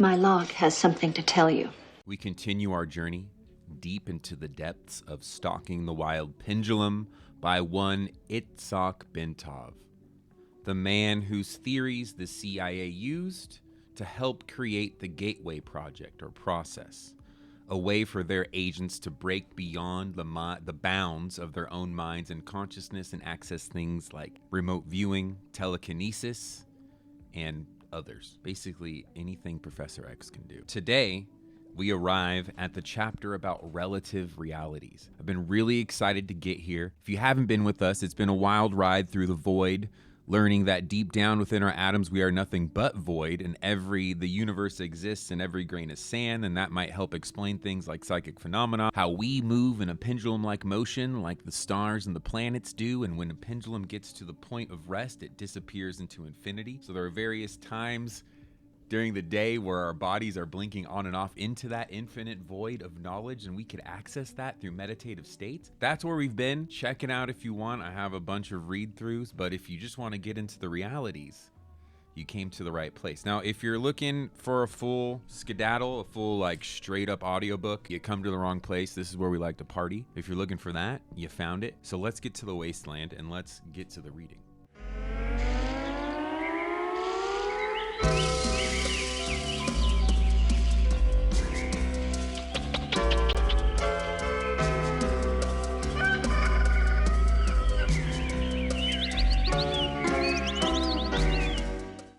My log has something to tell you. We continue our journey deep into the depths of Stalking the Wild Pendulum by one Itzhak Bentov, the man whose theories the CIA used to help create the Gateway Project or process, a way for their agents to break beyond the bounds of their own minds and consciousness and access things like remote viewing, telekinesis, and others. Basically, anything Professor X can do. Today, we arrive at the chapter about relative realities. I've been really excited to get here. If you haven't been with us, it's been a wild ride through the void, learning that deep down within our atoms we are nothing but void, and the universe exists in every grain of sand, and that might help explain things like psychic phenomena, how we move in a pendulum-like motion like the stars and the planets do, and when a pendulum gets to the point of rest, it disappears into infinity. So there are various times during the day where our bodies are blinking on and off into that infinite void of knowledge, and we could access that through meditative states. That's where we've been. Check it out if you want. I have a bunch of read-throughs, but if you just want to get into the realities, you came to the right place. Now, if you're looking for a full skedaddle, a full like straight up audiobook, you come to the wrong place. This is where we like to party. If you're looking for that, you found it. So let's get to the wasteland and let's get to the reading.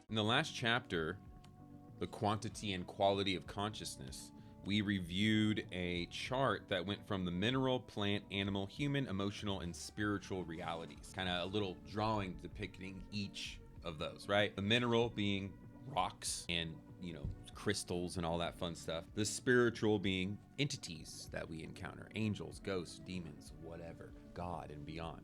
In the last chapter, the quantity and quality of consciousness, we reviewed a chart that went from the mineral, plant, animal, human, emotional, and spiritual realities. Kind of a little drawing depicting each of those, right? The mineral being rocks and, crystals and all that fun stuff. The spiritual being entities that we encounter, angels, ghosts, demons, whatever, God and beyond,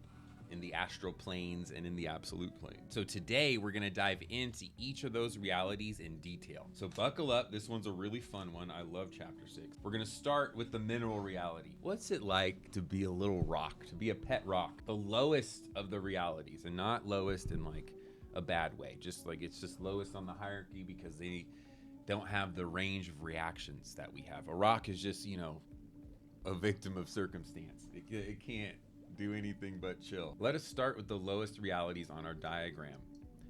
in the astral planes and in the absolute plane. So today we're gonna dive into each of those realities in detail. So buckle up, this one's a really fun one. I love chapter 6. We're gonna start with the mineral reality. What's it like to be a little rock, to be a pet rock? The lowest of the realities, and not lowest in like a bad way, just like it's just lowest on the hierarchy because they don't have the range of reactions that we have. A rock is just, a victim of circumstance. It can't do anything but chill. Let us start with the lowest realities on our diagram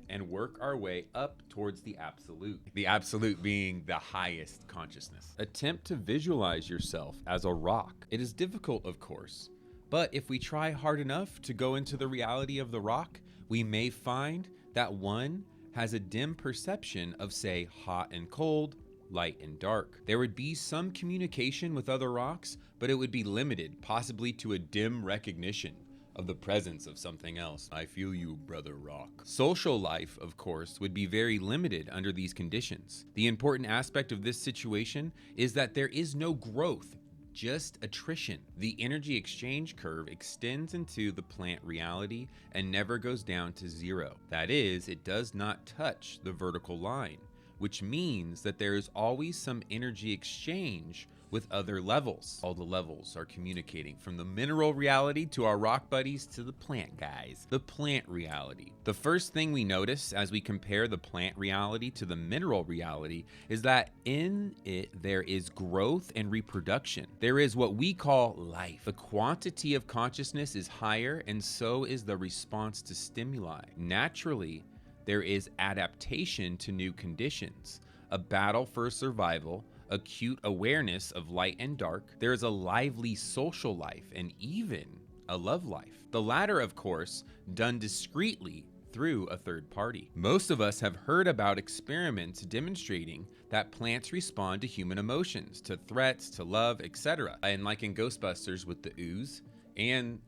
and work our way up towards the absolute. The absolute being the highest consciousness. Attempt to visualize yourself as a rock. It is difficult, of course, but if we try hard enough to go into the reality of the rock, we may find that one has a dim perception of, say, hot and cold, light and dark. There would be some communication with other rocks, but it would be limited, possibly to a dim recognition of the presence of something else. I feel you, brother rock. Social life, of course, would be very limited under these conditions. The important aspect of this situation is that there is no growth, just attrition. The energy exchange curve extends into the plant reality and never goes down to zero. That is, it does not touch the vertical line, which means that there is always some energy exchange with other levels. All the levels are communicating, from the mineral reality to our rock buddies to the plant guys. The plant reality. The first thing we notice as we compare the plant reality to the mineral reality is that in it there is growth and reproduction. There is what we call life. The quantity of consciousness is higher, and so is the response to stimuli. Naturally, there is adaptation to new conditions, a battle for survival, acute awareness of light and dark. There is a lively social life and even a love life. The latter, of course, done discreetly through a third party. Most of us have heard about experiments demonstrating that plants respond to human emotions, to threats, to love, etc. And like in Ghostbusters with the ooze, and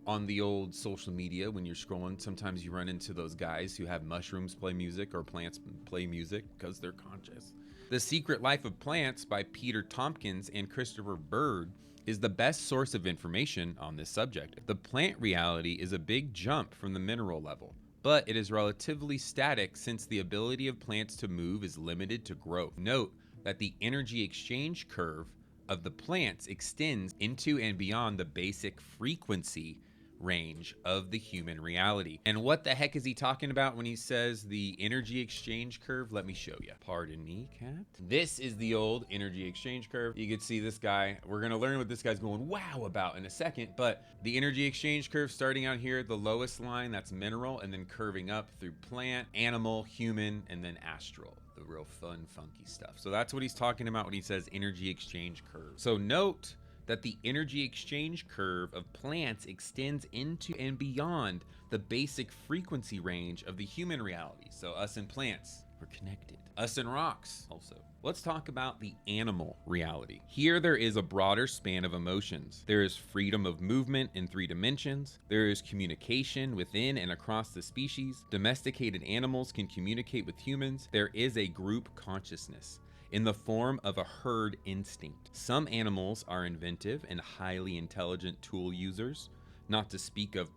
on the old social media, when you're scrolling, sometimes you run into those guys who have mushrooms play music or plants play music because they're conscious. The Secret Life of Plants by Peter Tompkins and Christopher Bird is the best source of information on this subject. The plant reality is a big jump from the mineral level, but it is relatively static since the ability of plants to move is limited to growth. Note that the energy exchange curve of the plants extends into and beyond the basic frequency range of the human reality. And what the heck is he talking about when he says the energy exchange curve? Let me show you. Pardon me, cat. This is the old energy exchange curve. You can see this guy. We're going to learn what this guy's going wow about in a second, but the energy exchange curve starting out here, the lowest line, that's mineral, and then curving up through plant, animal, human, and then astral. The real fun, funky stuff. So that's what he's talking about when he says energy exchange curve. So note that the energy exchange curve of plants extends into and beyond the basic frequency range of the human reality. So us and plants, we're connected. Us and rocks also. Let's talk about the animal reality. Here there is a broader span of emotions. There is freedom of movement in 3 dimensions. There is communication within and across the species. Domesticated animals can communicate with humans. There is a group consciousness in the form of a herd instinct. Some animals are inventive and highly intelligent tool users, not to speak of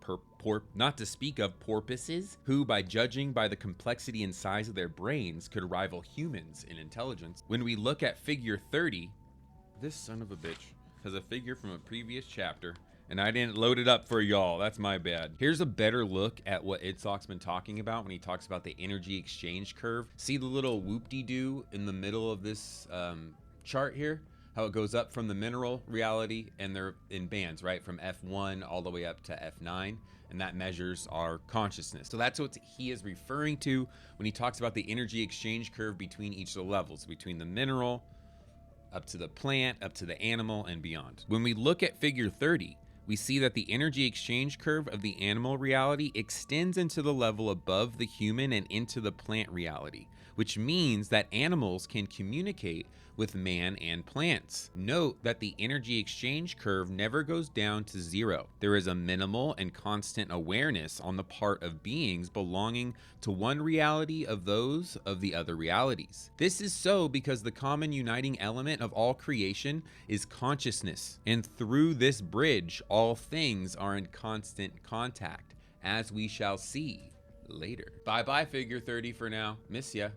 porpoises, who, by judging by the complexity and size of their brains, could rival humans in intelligence. When we look at figure 30, this son of a bitch has a figure from a previous chapter, and I didn't load it up for y'all. That's my bad. Here's a better look at what Itzhak's been talking about when he talks about the energy exchange curve. See the little whoop-de-doo in the middle of this chart here? How it goes up from the mineral reality, and they're in bands, right? From F1 all the way up to F9, and that measures our consciousness. So that's what he is referring to when he talks about the energy exchange curve between each of the levels, between the mineral, up to the plant, up to the animal, and beyond. When we look at figure 30, we see that the energy exchange curve of the animal reality extends into the level above the human and into the plant reality, which means that animals can communicate with man and plants. Note that the energy exchange curve never goes down to 0. There is a minimal and constant awareness on the part of beings belonging to one reality of those of the other realities. This is so because the common uniting element of all creation is consciousness, and through this bridge, all things are in constant contact, as we shall see later. Bye-bye, figure 30 for now. Miss ya.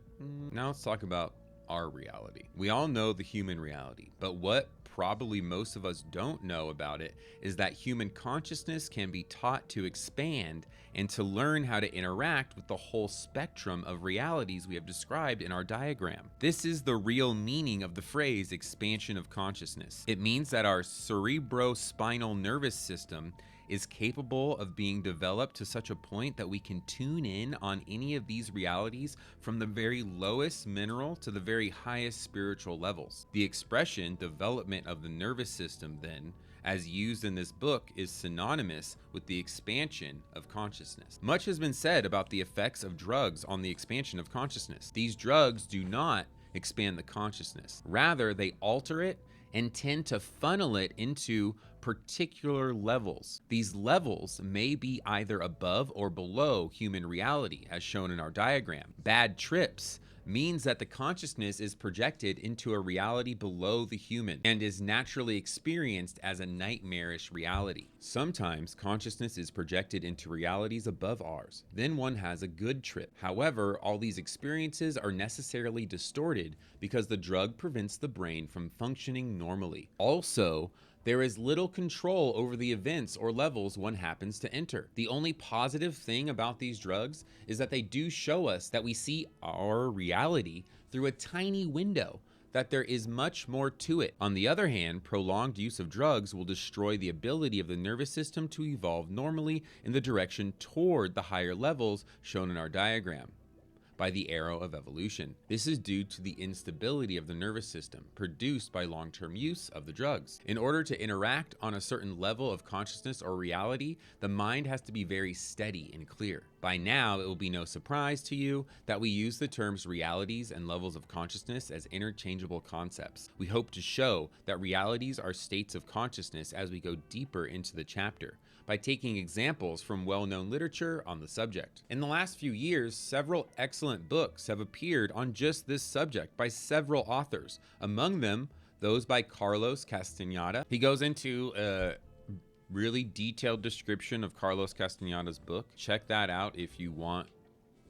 Now let's talk about our reality. We all know the human reality, but what probably most of us don't know about it is that human consciousness can be taught to expand and to learn how to interact with the whole spectrum of realities we have described in our diagram. This is the real meaning of the phrase expansion of consciousness. It means that our cerebrospinal nervous system is capable of being developed to such a point that we can tune in on any of these realities from the very lowest mineral to the very highest spiritual levels. The expression development of the nervous system, then, as used in this book, is synonymous with the expansion of consciousness. Much has been said about the effects of drugs on the expansion of consciousness. These drugs do not expand the consciousness. Rather, they alter it and tend to funnel it into particular levels. These levels may be either above or below human reality, as shown in our diagram. Bad trips means that the consciousness is projected into a reality below the human and is naturally experienced as a nightmarish reality. Sometimes consciousness is projected into realities above ours. Then one has a good trip. However, all these experiences are necessarily distorted because the drug prevents the brain from functioning normally. Also, there is little control over the events or levels one happens to enter. The only positive thing about these drugs is that they do show us that we see our reality through a tiny window, that there is much more to it. On the other hand, prolonged use of drugs will destroy the ability of the nervous system to evolve normally in the direction toward the higher levels shown in our diagram by the arrow of evolution. This is due to the instability of the nervous system produced by long-term use of the drugs. In order to interact on a certain level of consciousness or reality, the mind has to be very steady and clear. By now, it will be no surprise to you that we use the terms realities and levels of consciousness as interchangeable concepts. We hope to show that realities are states of consciousness as we go deeper into the chapter, by taking examples from well-known literature on the subject. In the last few years, several excellent books have appeared on just this subject by several authors, among them those by Carlos Castaneda. He goes into a really detailed description of Carlos Castaneda's book. Check that out if you want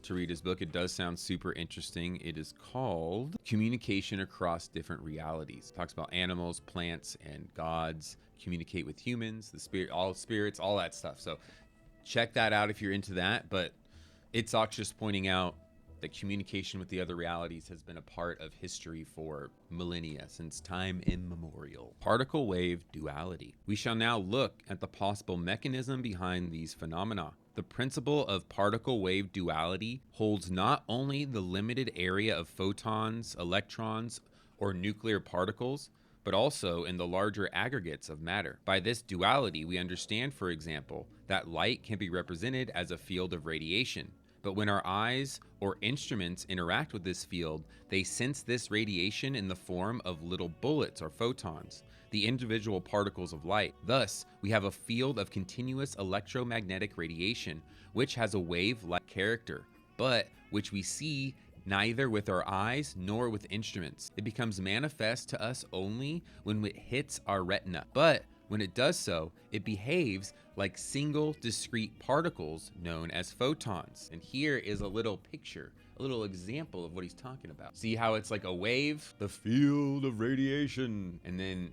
to read his book. It does sound super interesting. It is called Communication Across Different Realities. It talks about animals, plants, and gods communicate with humans, the spirit, all spirits, all that stuff. So check that out if you're into that. But Itzhak's just pointing out that communication with the other realities has been a part of history for millennia, since time immemorial. Particle wave duality. We shall now look at the possible mechanism behind these phenomena. The principle of particle wave duality holds not only the limited area of photons, electrons, or nuclear particles, but also in the larger aggregates of matter. By this duality, we understand, for example, that light can be represented as a field of radiation. But when our eyes or instruments interact with this field, they sense this radiation in the form of little bullets or photons, the individual particles of light. Thus, we have a field of continuous electromagnetic radiation, which has a wave-like character, but which we see neither with our eyes nor with instruments. It becomes manifest to us only when it hits our retina. But when it does so, it behaves like single discrete particles known as photons. And here is a little picture, a little example of what he's talking about. See how it's like a wave? The field of radiation. And then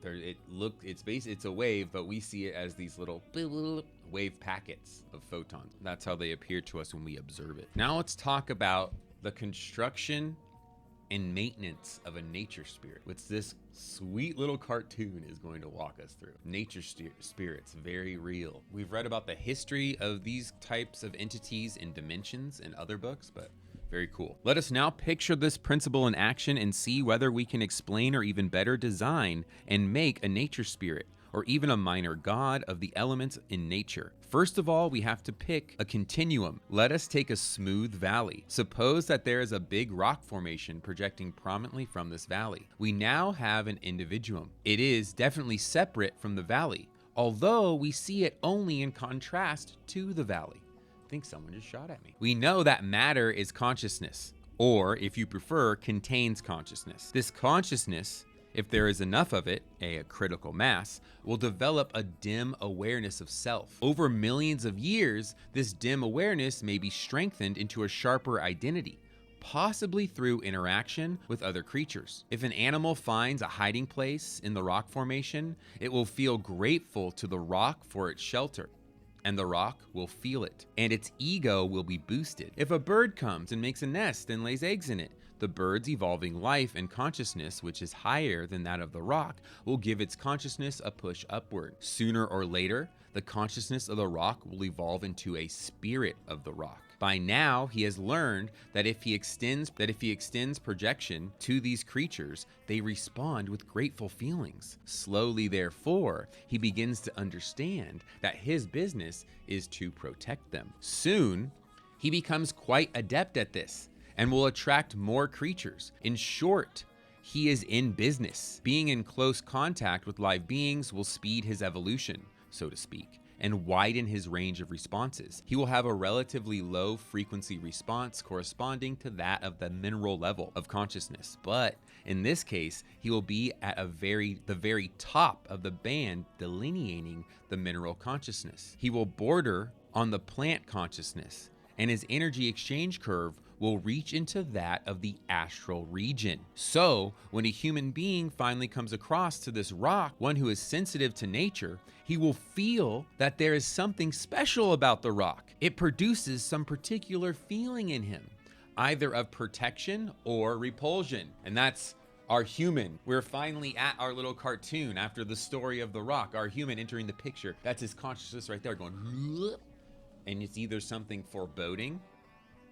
it's a wave, but we see it as these little wave packets of photons. That's how they appear to us when we observe it. Now let's talk about the construction and maintenance of a nature spirit, which this sweet little cartoon is going to walk us through. Nature spirits, very real. We've read about the history of these types of entities in Deminisions and other books, but very cool. Let us now picture this principle in action and see whether we can explain or even better design and make a nature spirit, or even a minor god of the elements in nature. First of all, we have to pick a continuum. Let us take a smooth valley. Suppose that there is a big rock formation projecting prominently from this valley. We now have an individuum. It is definitely separate from the valley, although we see it only in contrast to the valley. I think someone just shot at me. We know that matter is consciousness, or if you prefer, contains consciousness. This consciousness, if there is enough of it, a critical mass, will develop a dim awareness of self. Over millions of years, this dim awareness may be strengthened into a sharper identity, possibly through interaction with other creatures. If an animal finds a hiding place in the rock formation, it will feel grateful to the rock for its shelter, and the rock will feel it, and its ego will be boosted. If a bird comes and makes a nest and lays eggs in it, the bird's evolving life and consciousness, which is higher than that of the rock, will give its consciousness a push upward. Sooner or later, the consciousness of the rock will evolve into a spirit of the rock. By now, he has learned that if he extends projection to these creatures, they respond with grateful feelings. Slowly, therefore, he begins to understand that his business is to protect them. Soon, he becomes quite adept at this and will attract more creatures. In short, he is in business. Being in close contact with live beings will speed his evolution, so to speak, and widen his range of responses. He will have a relatively low frequency response corresponding to that of the mineral level of consciousness. But in this case, he will be at the very top of the band delineating the mineral consciousness. He will border on the plant consciousness, and his energy exchange curve will reach into that of the astral region. So, when a human being finally comes across to this rock, one who is sensitive to nature, he will feel that there is something special about the rock. It produces some particular feeling in him, either of protection or repulsion. And that's our human. We're finally at our little cartoon after the story of the rock, our human entering the picture. That's his consciousness right there going, and it's either something foreboding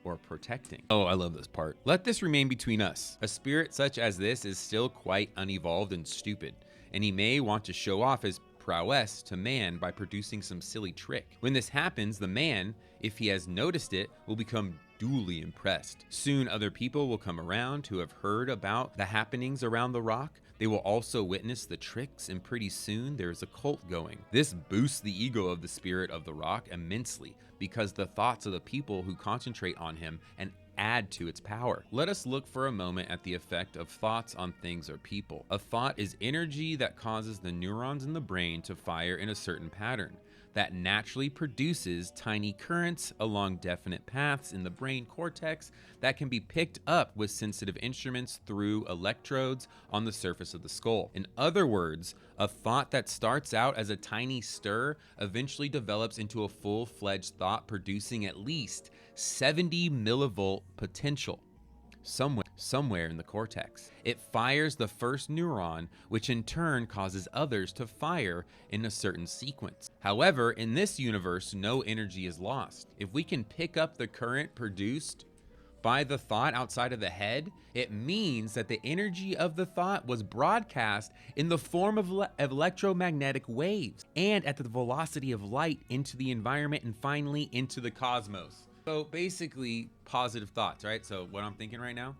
or protecting. Oh, I love this part. Let this remain between us. A spirit such as this is still quite unevolved and stupid, and he may want to show off his prowess to man by producing some silly trick. When this happens, the man, if he has noticed it, will become duly impressed. Soon other people will come around who have heard about the happenings around the rock. They will also witness the tricks, and pretty soon there is a cult going. This boosts the ego of the spirit of the rock immensely, because the thoughts of the people who concentrate on him and add to its power. Let us look for a moment at the effect of thoughts on things or people. A thought is energy that causes the neurons in the brain to fire in a certain pattern. that naturally produces tiny currents along definite paths in the brain cortex that can be picked up with sensitive instruments through electrodes on the surface of the skull. In other words, a thought that starts out as a tiny stir eventually develops into a full-fledged thought producing at least 70 millivolt potential somewhere in the cortex. It fires the first neuron, which in turn causes others to fire in a certain sequence. However, in this universe, no energy is lost. If we can pick up the current produced by the thought outside of the head, it means that the energy of the thought was broadcast in the form of electromagnetic waves and at the velocity of light into the environment and finally into the cosmos. So basically, positive thoughts, right? So what I'm thinking right now,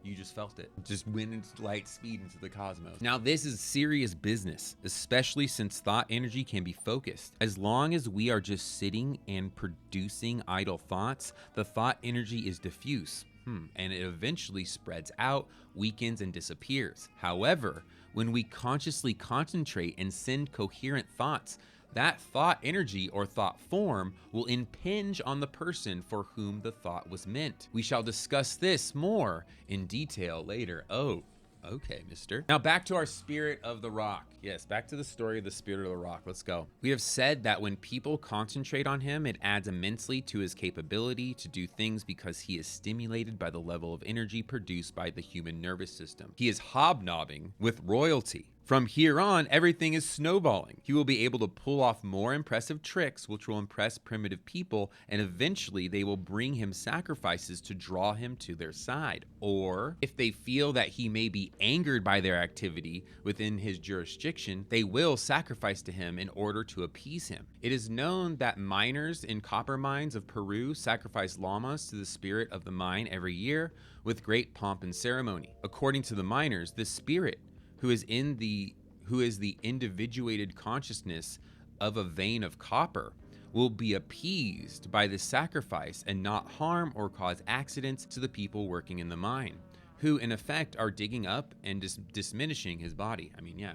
you just felt it. Just went into light speed into the cosmos. Now, this is serious business, especially since thought energy can be focused. As long as we are just sitting and producing idle thoughts, the thought energy is diffuse, and it eventually spreads out, weakens, and disappears. However, when we consciously concentrate and send coherent thoughts, that thought energy or thought form will impinge on the person for whom the thought was meant. We shall discuss this more in detail later. Oh, okay, mister. Now back to our spirit of the rock. Yes, back to the story of the spirit of the rock. Let's go. We have said that when people concentrate on him, it adds immensely to his capability to do things because he is stimulated by the level of energy produced by the human nervous system. He is hobnobbing with royalty. From here on, everything is snowballing. He will be able to pull off more impressive tricks, which will impress primitive people, and eventually they will bring him sacrifices to draw him to their side. Or, if they feel that he may be angered by their activity within his jurisdiction, they will sacrifice to him in order to appease him. It is known that miners in copper mines of Peru sacrifice llamas to the spirit of the mine every year with great pomp and ceremony. According to the miners, this spirit, who is the individuated consciousness of a vein of copper, will be appeased by the sacrifice and not harm or cause accidents to the people working in the mine, who in effect are digging up and diminishing his body. I mean, yeah,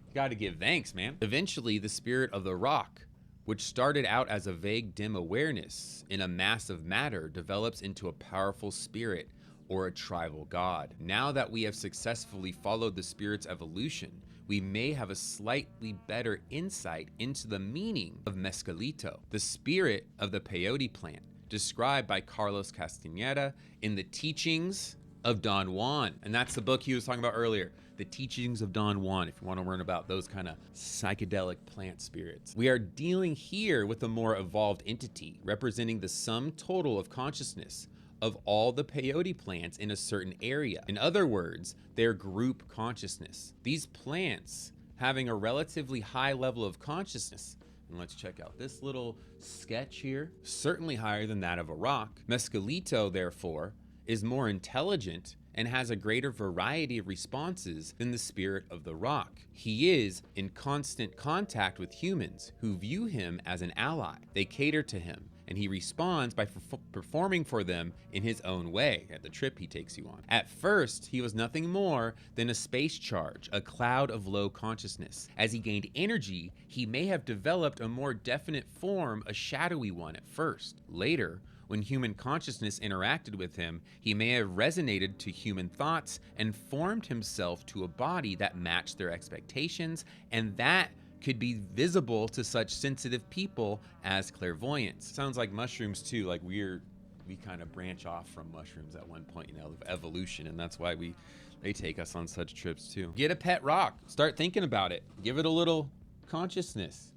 you gotta give thanks, man. Eventually, the spirit of the rock, which started out as a vague dim awareness in a mass of matter, develops into a powerful spirit or a tribal god. Now that we have successfully followed the spirit's evolution, we may have a slightly better insight into the meaning of mescalito, the spirit of the peyote plant, described by Carlos Castaneda in the Teachings of Don Juan. And that's the book he was talking about earlier, the Teachings of Don Juan, if you want to learn about those kind of psychedelic plant spirits. We are dealing here with a more evolved entity, representing the sum total of consciousness of all the peyote plants in a certain area. In other words, their group consciousness. These plants having a relatively high level of consciousness, and let's check out this little sketch here, certainly higher than that of a rock. Mescalito, therefore, is more intelligent and has a greater variety of responses than the spirit of the rock. He is in constant contact with humans who view him as an ally. They cater to him, and he responds by performing for them in his own way at the trip he takes you on. At first, he was nothing more than a space charge, a cloud of low consciousness. As he gained energy, he may have developed a more definite form, a shadowy one at first. Later, when human consciousness interacted with him, he may have resonated to human thoughts and formed himself to a body that matched their expectations, and that could be visible to such sensitive people as clairvoyants. Sounds like mushrooms too, like we kind of branch off from mushrooms at one point, of evolution, and that's why they take us on such trips too. Get a pet rock, start thinking about it, give it a little consciousness.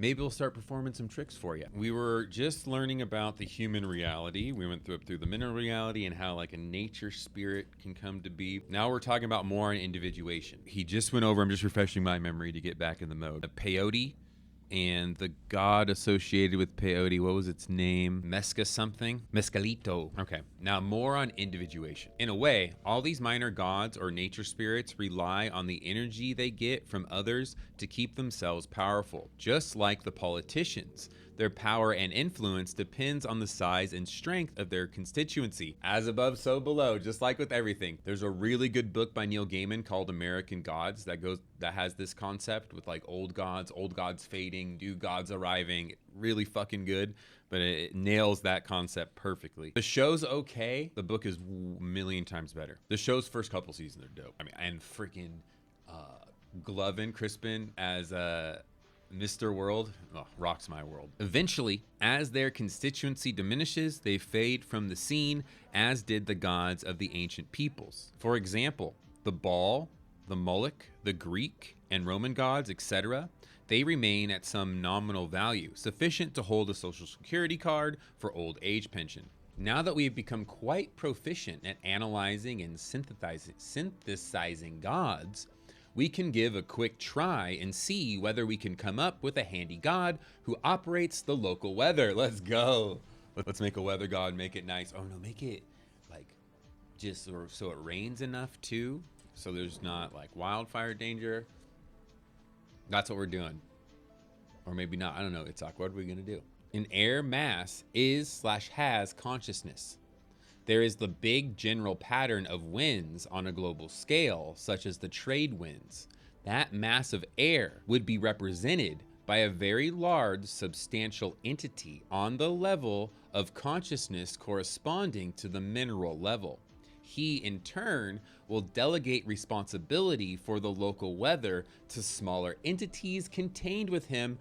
Maybe we'll start performing some tricks for you. We were just learning about the human reality. We went through the mineral reality and how like a nature spirit can come to be. Now we're talking about more on individuation. He just went over, I'm just refreshing my memory to get back in the mode. The peyote and the god associated with peyote, what was its name? Mesca something? Mescalito. Okay, now more on individuation. In a way, all these minor gods or nature spirits rely on the energy they get from others to keep themselves powerful. Just like the politicians, Their power and influence depends on the size and strength of their constituency. As above, so below, just like with everything. There's a really good book by Neil Gaiman called American Gods that has this concept with like old gods fading, new gods arriving. Really fucking good, but it nails that concept perfectly. The show's okay. The book is a million times better. The show's first couple seasons are dope. I mean, and freaking Glovin, Crispin as Mr. World, rocks my world. Eventually, as their constituency diminishes, they fade from the scene, as did the gods of the ancient peoples. For example, the Baal, the Moloch, the Greek and Roman gods, etc., they remain at some nominal value, sufficient to hold a social security card for old age pension. Now that we have become quite proficient at analyzing and synthesizing gods, we can give a quick try and see whether we can come up with a handy god who operates the local weather. Let's go. Let's make a weather god, make it nice. Oh no, make it like just so it rains enough too, so there's not like wildfire danger. That's what we're doing. Or maybe not, I don't know, Itzhak, what are we gonna do? An air mass is/has consciousness. There is the big general pattern of winds on a global scale, such as the trade winds. That mass of air would be represented by a very large substantial entity on the level of consciousness corresponding to the mineral level. He, in turn, will delegate responsibility for the local weather to smaller entities contained within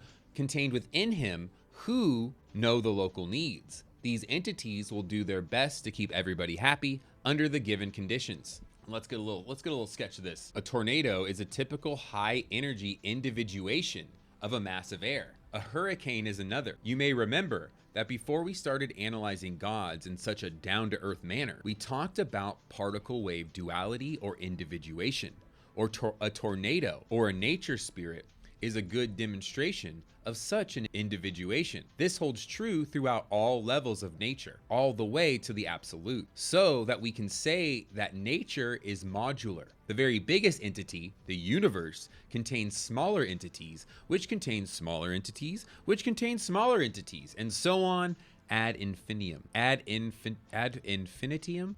him who know the local needs. These entities will do their best to keep everybody happy under the given conditions. Let's get a little sketch of this. A tornado is a typical high energy individuation of a mass of air. A hurricane is another. You may remember that before we started analyzing gods in such a down-to-earth manner, we talked about particle wave duality or individuation, or a tornado or a nature spirit is a good demonstration of such an individuation. This holds true throughout all levels of nature, all the way to the absolute, so that we can say that nature is modular. The very biggest entity, the universe, contains smaller entities, which contain smaller entities, which contain smaller entities, and so on ad infinitum. Ad infinitum, ad infinitum,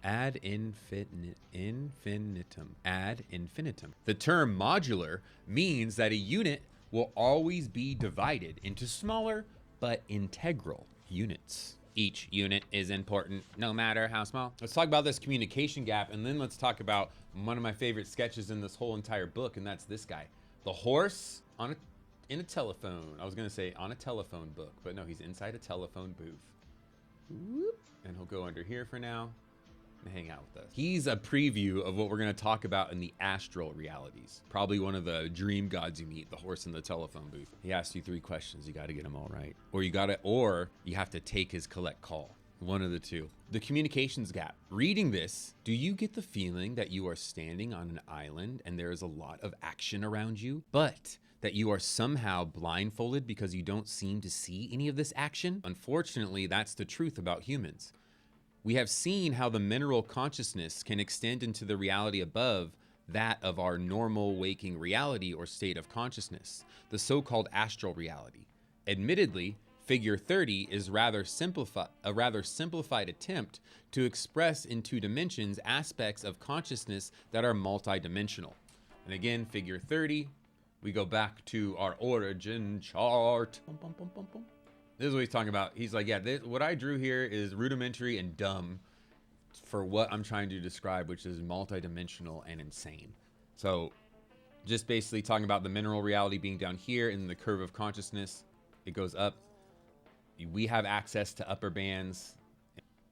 ad infinitum. The term modular means that a unit will always be divided into smaller but integral units. Each unit is important, no matter how small. Let's talk about this communication gap, and then let's talk about one of my favorite sketches in this whole entire book, and that's this guy. The horse in a telephone. I was gonna say on a telephone book, but no, he's inside a telephone booth. Whoop. And he'll go under here for now and hang out with us. He's a preview of what we're gonna talk about in the astral realities. Probably one of the dream gods you meet, the horse in the telephone booth. He asks you 3 questions. You gotta get them all right. Or you have to take his collect call. One of the two. The communications gap. Reading this, do you get the feeling that you are standing on an island and there is a lot of action around you, but that you are somehow blindfolded because you don't seem to see any of this action? Unfortunately, that's the truth about humans. We have seen how the mineral consciousness can extend into the reality above that of our normal waking reality or state of consciousness, the so-called astral reality. Admittedly, Figure 30 is a rather simplified attempt to express in 2 dimensions aspects of consciousness that are multidimensional. And again, Figure 30, we go back to our origin chart. This is what he's talking about. He's like, yeah, what I drew here is rudimentary and dumb for what I'm trying to describe, which is multidimensional and insane. So just basically talking about the mineral reality being down here in the curve of consciousness. It goes up. We have access to upper bands.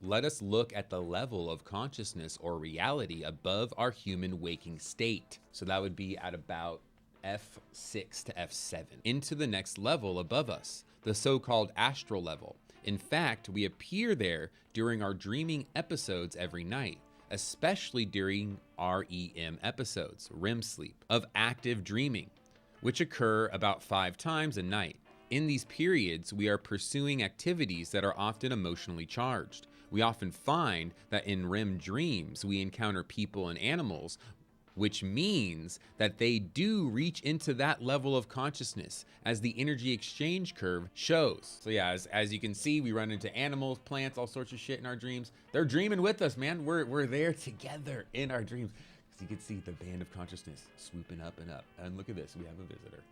Let us look at the level of consciousness or reality above our human waking state. So that would be at about F6 to F7, into the next level above us, the so-called astral level. In fact, we appear there during our dreaming episodes every night, especially during REM episodes, REM sleep, of active dreaming, which occur about 5 times a night. In these periods, we are pursuing activities that are often emotionally charged. We often find that in REM dreams, we encounter people and animals which means that they do reach into that level of consciousness, as the energy exchange curve shows. So yeah, as you can see, we run into animals, plants, all sorts of shit in our dreams. They're dreaming with us, man. We're there together in our dreams. So you can see the band of consciousness swooping up and up. And look at this, we have a visitor.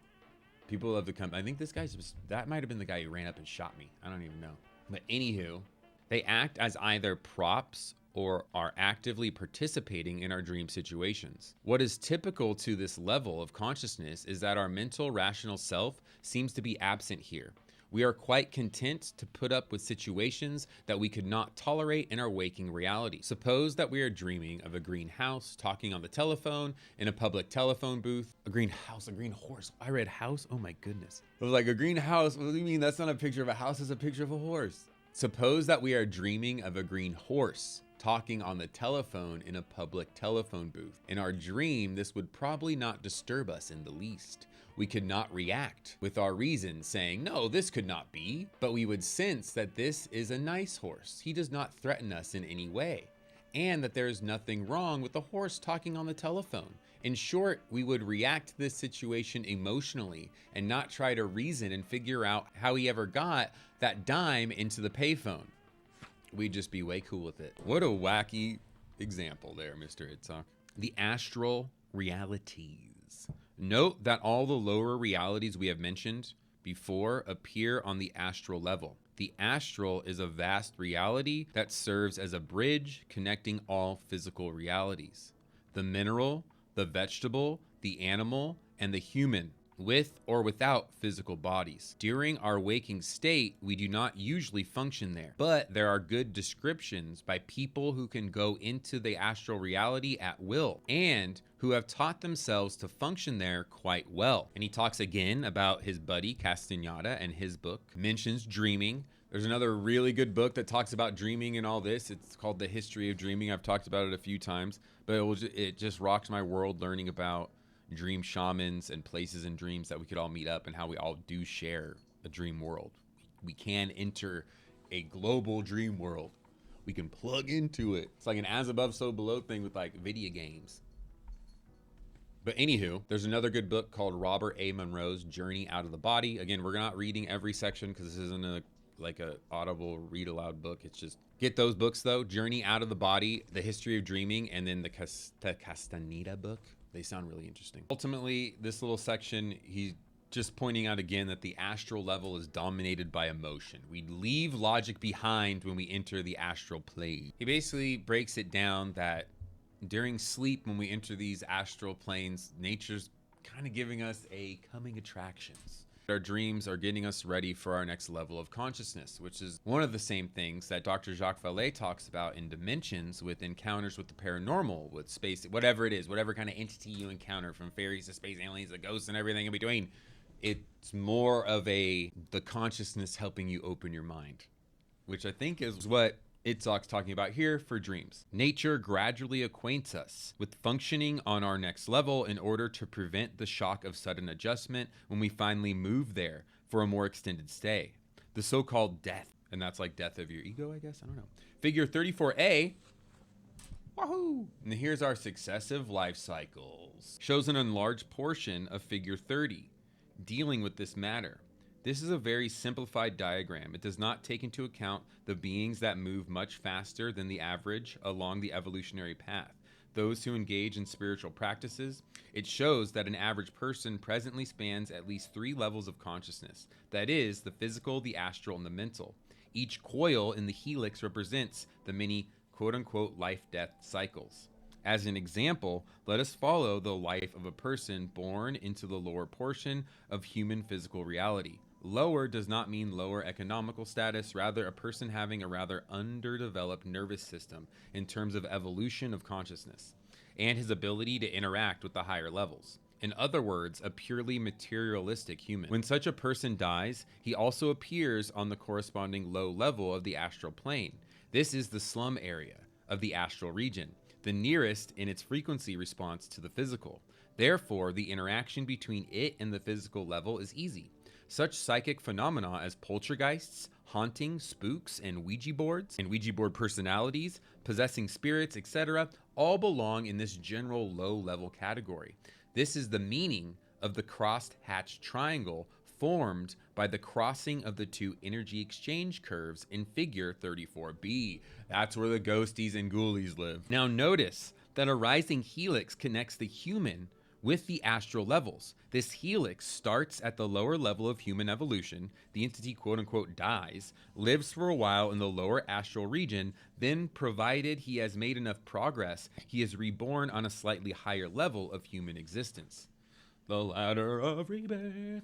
People love to come. I think this guy's just, that might have been the guy who ran up and shot me. I don't even know. But anywho, they act as either props or are actively participating in our dream situations. What is typical to this level of consciousness is that our mental rational self seems to be absent here. We are quite content to put up with situations that we could not tolerate in our waking reality. Suppose that we are dreaming of a green house, talking on the telephone, in a public telephone booth. A green house, a green horse. I read house, oh my goodness. I was like, a green house, what do you mean? That's not a picture of a house, it's a picture of a horse. Suppose that we are dreaming of a green horse, talking on the telephone in a public telephone booth. In our dream, this would probably not disturb us in the least. We could not react with our reason saying, no, this could not be, but we would sense that this is a nice horse. He does not threaten us in any way, and that there is nothing wrong with the horse talking on the telephone. In short, we would react to this situation emotionally and not try to reason and figure out how he ever got that dime into the payphone. We'd just be way cool with it. What a wacky example there, Mr. Itzhak. The astral realities. Note that all the lower realities we have mentioned before appear on the astral level. The astral is a vast reality that serves as a bridge connecting all physical realities. The mineral, the vegetable, the animal, and the human, with or without physical bodies. During our waking state, we do not usually function there, but there are good descriptions by people who can go into the astral reality at will and who have taught themselves to function there quite well. And he talks again about his buddy Castaneda, and his book mentions dreaming. There's another really good book that talks about dreaming and all this. It's called The History of Dreaming. I've talked about it a few times, but it just rocks my world learning about dream shamans and places in dreams that we could all meet up and how we all do share a dream world. We can enter a global dream world. We can plug into it. It's like an as above, so below thing with like video games. But anywho, there's another good book called Robert A. Monroe's Journey Out of the Body. Again, we're not reading every section because this isn't a audible read aloud book. It's just get those books though. Journey Out of the Body, The History of Dreaming, and then the Castaneda book. They sound really interesting. Ultimately, this little section, he's just pointing out again that the astral level is dominated by emotion. We leave logic behind when we enter the astral plane. He basically breaks it down that during sleep, when we enter these astral planes, nature's kind of giving us a coming attractions. Our dreams are getting us ready for our next level of consciousness, which is one of the same things that Dr. Jacques Vallée talks about in Dimensions, with encounters with the paranormal, with space, whatever it is, whatever kind of entity you encounter, from fairies to space aliens to ghosts and everything in between. It's more of the consciousness helping you open your mind, which I think is what Itzhak's talking about here for dreams. Nature gradually acquaints us with functioning on our next level in order to prevent the shock of sudden adjustment when we finally move there for a more extended stay. The so-called death, and that's like death of your ego, I guess, I don't know. Figure 34A, wahoo! And here's our successive life cycles. Shows an enlarged portion of figure 30, dealing with this matter. This is a very simplified diagram. It does not take into account the beings that move much faster than the average along the evolutionary path. Those who engage in spiritual practices. It shows that an average person presently spans at least 3 levels of consciousness. That is, the physical, the astral, and the mental. Each coil in the helix represents the many quote-unquote life-death cycles. As an example, let us follow the life of a person born into the lower portion of human physical reality. Lower does not mean lower economical status, rather a person having a rather underdeveloped nervous system in terms of evolution of consciousness, and his ability to interact with the higher levels. In other words, a purely materialistic human. When such a person dies, he also appears on the corresponding low level of the astral plane. This is the slum area of the astral region, the nearest in its frequency response to the physical. Therefore, the interaction between it and the physical level is easy. Such psychic phenomena as poltergeists, haunting, spooks, and Ouija boards, and Ouija board personalities, possessing spirits, etc., all belong in this general low-level category. This is the meaning of the crossed-hatched triangle formed by the crossing of the two energy exchange curves in figure 34b. That's where the ghosties and ghoulies live. Now notice that a rising helix connects the human with the astral levels. This helix starts at the lower level of human evolution. The entity quote unquote dies, lives for a while in the lower astral region, then provided he has made enough progress, he is reborn on a slightly higher level of human existence. The ladder of rebirth.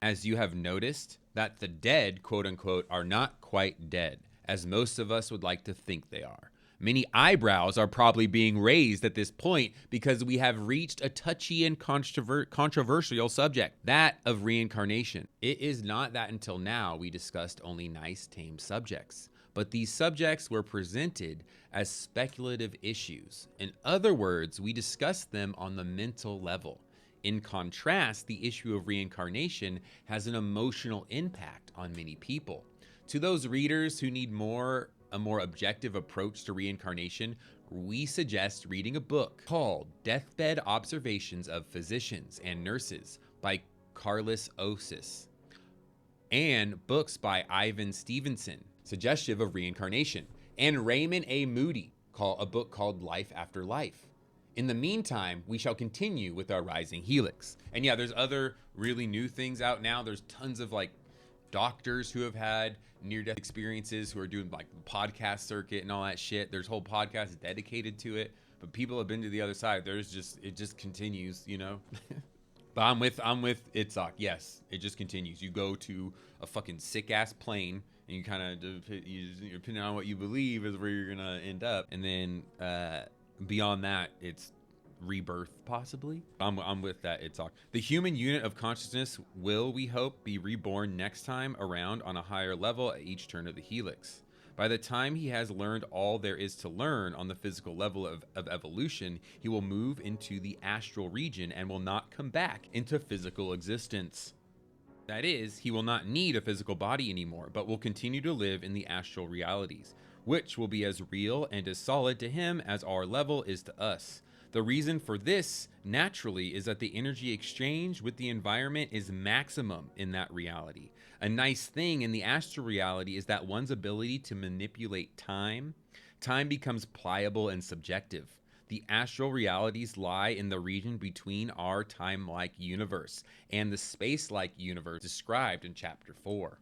As you have noticed, that the dead, quote unquote, are not quite dead, as most of us would like to think they are. Many eyebrows are probably being raised at this point because we have reached a touchy and controversial subject, that of reincarnation. It is not that until now we discussed only nice, tame subjects, but these subjects were presented as speculative issues. In other words, we discussed them on the mental level. In contrast, the issue of reincarnation has an emotional impact on many people. To those readers who need a more objective approach to reincarnation, we suggest reading a book called Deathbed Observations of Physicians and Nurses by Carlos Osis, and books by Ivan Stevenson, suggestive of reincarnation, and Raymond A. Moody, a book called Life After Life. In the meantime, we shall continue with our rising helix. And yeah, there's other really new things out now. There's tons of like doctors who have had near-death experiences who are doing like the podcast circuit and all that shit. There's whole podcasts dedicated to it, but people have been to the other side. It just continues, you know. But I'm with Itzhak. Yes, it just continues. You go to a fucking sick ass plane, and you kind of, depending on what you believe, is where you're gonna end up. And then beyond that, it's rebirth, possibly. I'm with that, Itzhak. The human unit of consciousness will, we hope, be reborn next time around on a higher level at each turn of the helix. By the time he has learned all there is to learn on the physical level of evolution, he will move into the astral region and will not come back into physical existence. That is, he will not need a physical body anymore, but will continue to live in the astral realities, which will be as real and as solid to him as our level is to us. The reason for this, naturally, is that the energy exchange with the environment is maximum in that reality. A nice thing in the astral reality is that one's ability to manipulate time becomes pliable and subjective. The astral realities lie in the region between our time-like universe and the space-like universe described in Chapter 4.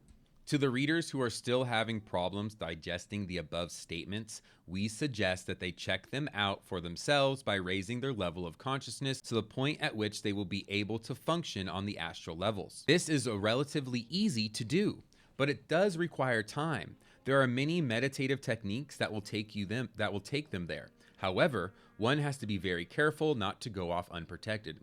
To the readers who are still having problems digesting the above statements, we suggest that they check them out for themselves by raising their level of consciousness to the point at which they will be able to function on the astral levels. This is relatively easy to do, but it does require time. There are many meditative techniques that will take them there. However, one has to be very careful not to go off unprotected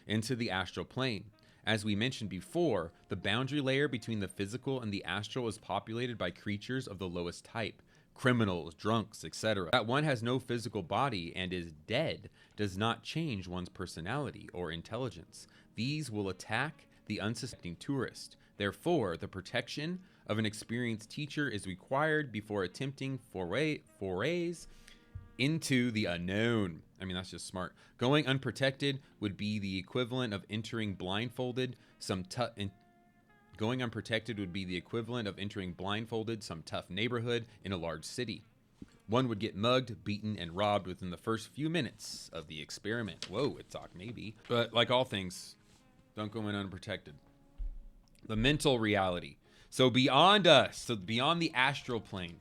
into the astral plane. As we mentioned before, the boundary layer between the physical and the astral is populated by creatures of the lowest type, criminals, drunks, etc. That one has no physical body and is dead does not change one's personality or intelligence. These will attack the unsuspecting tourist. Therefore, the protection of an experienced teacher is required before attempting forays into the unknown. I mean, that's just smart. Going unprotected would be the equivalent of entering blindfolded some tough neighborhood in a large city. One would get mugged, beaten, and robbed within the first few minutes of the experiment. Whoa, Itzhak, maybe. But like all things, don't go in unprotected. The mental reality. So beyond us, so beyond the astral plane,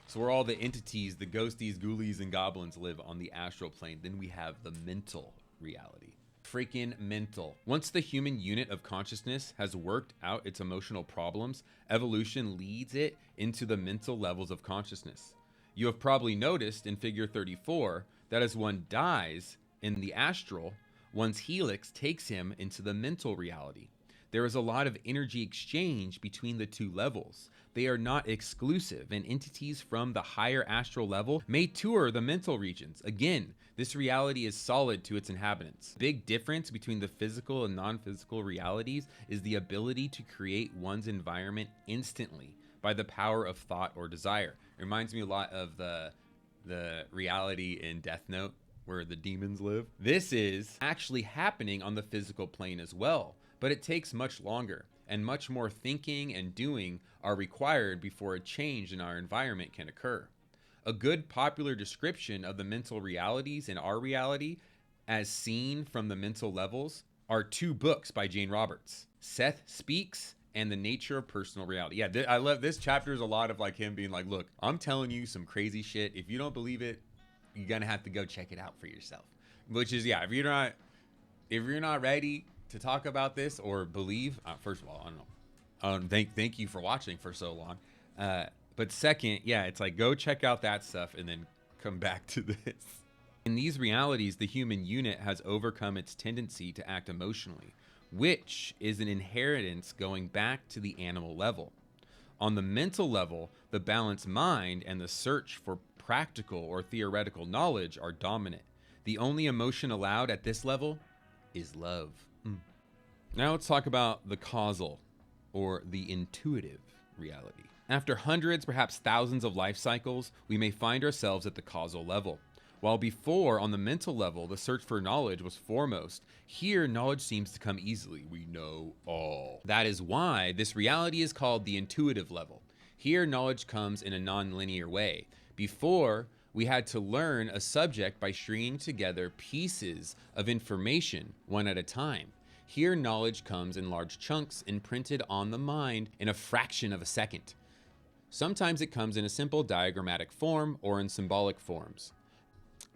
so where all the entities, the ghosties, ghoulies, and goblins live on the astral plane, then we have the mental reality. Freaking mental. Once the human unit of consciousness has worked out its emotional problems, evolution leads it into the mental levels of consciousness. You have probably noticed in figure 34 that as one dies in the astral, one's helix takes him into the mental reality. There is a lot of energy exchange between the two levels. They are not exclusive, and entities from the higher astral level may tour the mental regions. Again, this reality is solid to its inhabitants. Big difference between the physical and non-physical realities is the ability to create one's environment instantly by the power of thought or desire. It reminds me a lot of the reality in Death Note where the demons live. This is actually happening on the physical plane as well, but it takes much longer, and much more thinking and doing are required before a change in our environment can occur. A good popular description of the mental realities in our reality, as seen from the mental levels, are two books by Jane Roberts, Seth Speaks and The Nature of Personal Reality. Yeah, I love this chapter. Is a lot of like him being like, look, I'm telling you some crazy shit. If you don't believe it, you're gonna have to go check it out for yourself. Which is, yeah, if you're not ready to talk about this or believe, first of all, I don't know. Thank you for watching for so long. But second, yeah, it's like, go check out that stuff and then come back to this. In these realities, the human unit has overcome its tendency to act emotionally, which is an inheritance going back to the animal level. On the mental level, the balanced mind and the search for practical or theoretical knowledge are dominant. The only emotion allowed at this level is love. Now let's talk about the causal or the intuitive reality. After hundreds, perhaps thousands of life cycles, we may find ourselves at the causal level. While before, on the mental level, the search for knowledge was foremost, here knowledge seems to come easily. We know all. That is why this reality is called the intuitive level. Here knowledge comes in a non-linear way. Before, we had to learn a subject by stringing together pieces of information one at a time. Here knowledge comes in large chunks imprinted on the mind in a fraction of a second. Sometimes it comes in a simple diagrammatic form or in symbolic forms.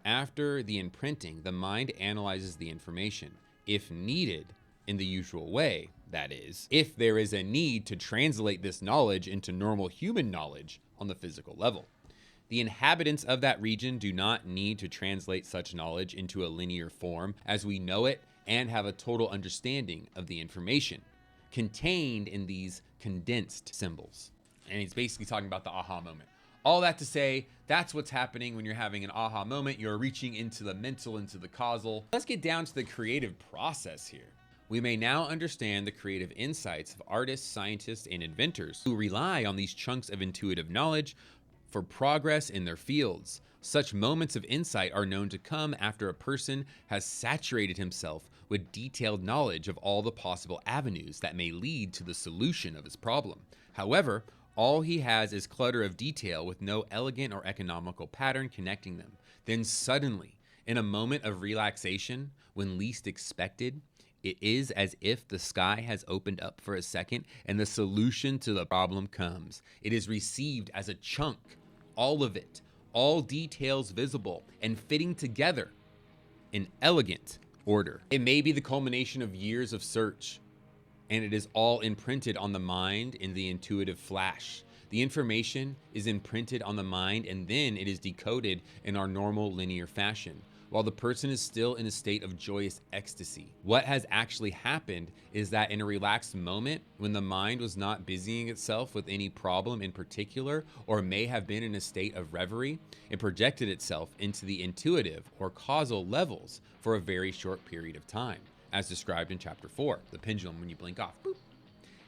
After the imprinting, the mind analyzes the information, if needed, in the usual way, that is, if there is a need to translate this knowledge into normal human knowledge on the physical level. The inhabitants of that region do not need to translate such knowledge into a linear form as we know it and have a total understanding of the information contained in these condensed symbols. And he's basically talking about the aha moment. All that to say, that's what's happening when you're having an aha moment. You're reaching into the mental, into the causal. Let's get down to the creative process here. We may now understand the creative insights of artists, scientists, and inventors who rely on these chunks of intuitive knowledge for progress in their fields. Such moments of insight are known to come after a person has saturated himself with detailed knowledge of all the possible avenues that may lead to the solution of his problem. However, all he has is clutter of detail with no elegant or economical pattern connecting them. Then suddenly, in a moment of relaxation, when least expected, it is as if the sky has opened up for a second and the solution to the problem comes. It is received as a chunk, all of it, all details visible and fitting together in elegant order. It may be the culmination of years of search, and it is all imprinted on the mind in the intuitive flash. The information is imprinted on the mind and then it is decoded in our normal linear fashion, while the person is still in a state of joyous ecstasy. What has actually happened is that in a relaxed moment, when the mind was not busying itself with any problem in particular, or may have been in a state of reverie, it projected itself into the intuitive or causal levels for a very short period of time, as described in chapter 4, the pendulum when you blink off. Boop.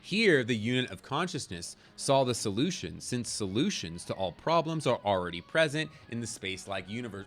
Here, the unit of consciousness saw the solution, since solutions to all problems are already present in the space-like universe.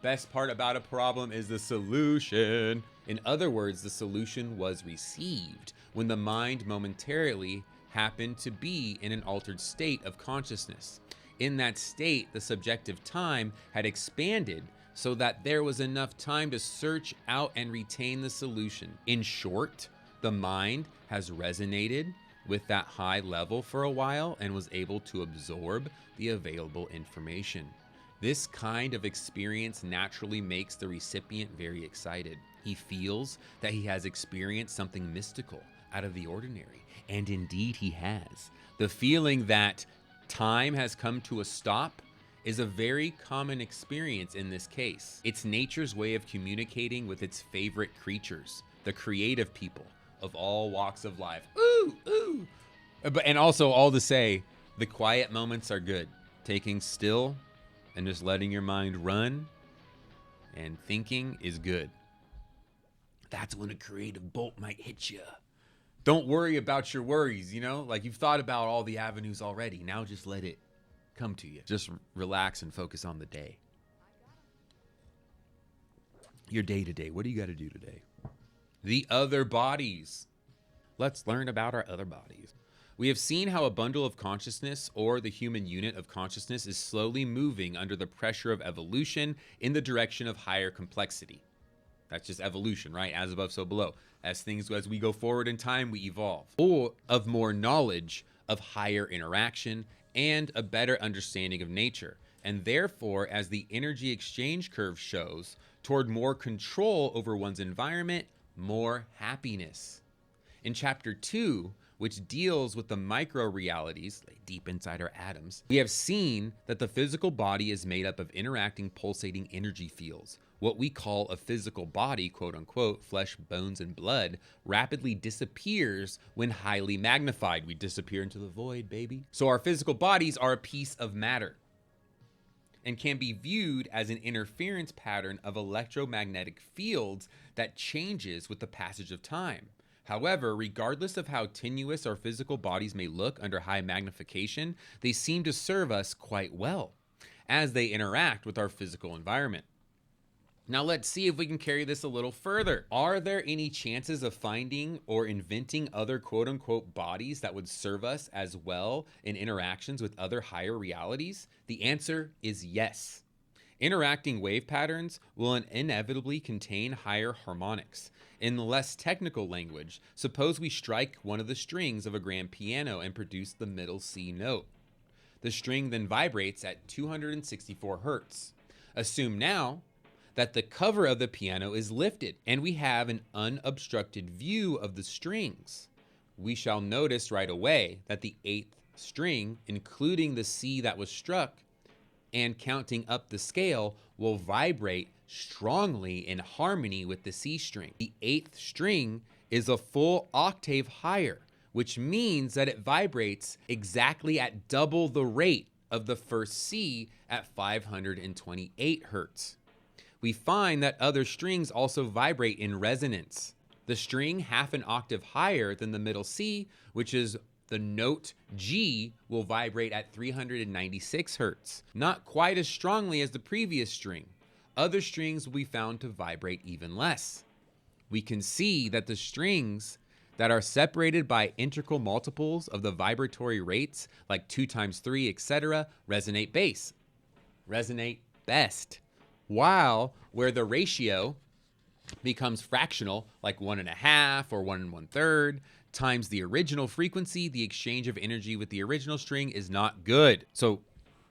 Best part about a problem is the solution. In other words, the solution was received when the mind momentarily happened to be in an altered state of consciousness. In that state, the subjective time had expanded so that there was enough time to search out and retain the solution. In short, the mind has resonated with that high level for a while and was able to absorb the available information. This kind of experience naturally makes the recipient very excited. He feels that he has experienced something mystical, out of the ordinary, and indeed he has. The feeling that time has come to a stop is a very common experience in this case. It's nature's way of communicating with its favorite creatures, the creative people of all walks of life. Ooh, ooh. And also, all to say, the quiet moments are good. Taking still and just letting your mind run and thinking is good. That's when a creative bolt might hit you. Don't worry about your worries, you know? Like, you've thought about all the avenues already. Now just let it come to you. Just relax and focus on the day. Your day to day. What do you got to do today? The other bodies. Let's learn about our other bodies. We have seen how a bundle of consciousness, or the human unit of consciousness, is slowly moving under the pressure of evolution in the direction of higher complexity. That's just evolution, right? As above, so below. As we go forward in time, we evolve. Or of more knowledge, of higher interaction, and a better understanding of nature. And therefore, as the energy exchange curve shows, toward more control over one's environment, more happiness. In chapter 2, which deals with the micro realities, like deep inside our atoms, we have seen that the physical body is made up of interacting, pulsating energy fields. What we call a physical body, quote unquote, flesh, bones, and blood, rapidly disappears when highly magnified. We disappear into the void, baby. So our physical bodies are a piece of matter and can be viewed as an interference pattern of electromagnetic fields that changes with the passage of time. However, regardless of how tenuous our physical bodies may look under high magnification, they seem to serve us quite well as they interact with our physical environment. Now let's see if we can carry this a little further. Are there any chances of finding or inventing other quote-unquote bodies that would serve us as well in interactions with other higher realities? The answer is yes. Interacting wave patterns will inevitably contain higher harmonics. In less technical language, suppose we strike one of the strings of a grand piano and produce the middle C note. The string then vibrates at 264 hertz. Assume now that the cover of the piano is lifted and we have an unobstructed view of the strings. We shall notice right away that the 8th string, including the C that was struck, and counting up the scale, will vibrate strongly in harmony with the C string. The 8th string is a full octave higher, which means that it vibrates exactly at double the rate of the first C at 528 hertz. We find that other strings also vibrate in resonance. The string half an octave higher than the middle C, which is the note G, will vibrate at 396 hertz, not quite as strongly as the previous string. Other strings will be found to vibrate even less. We can see that the strings that are separated by integral multiples of the vibratory rates, like 2 times 3, etc., resonate best. While where the ratio becomes fractional, like 1.5 or 1 1/3 times the original frequency, the exchange of energy with the original string is not good. So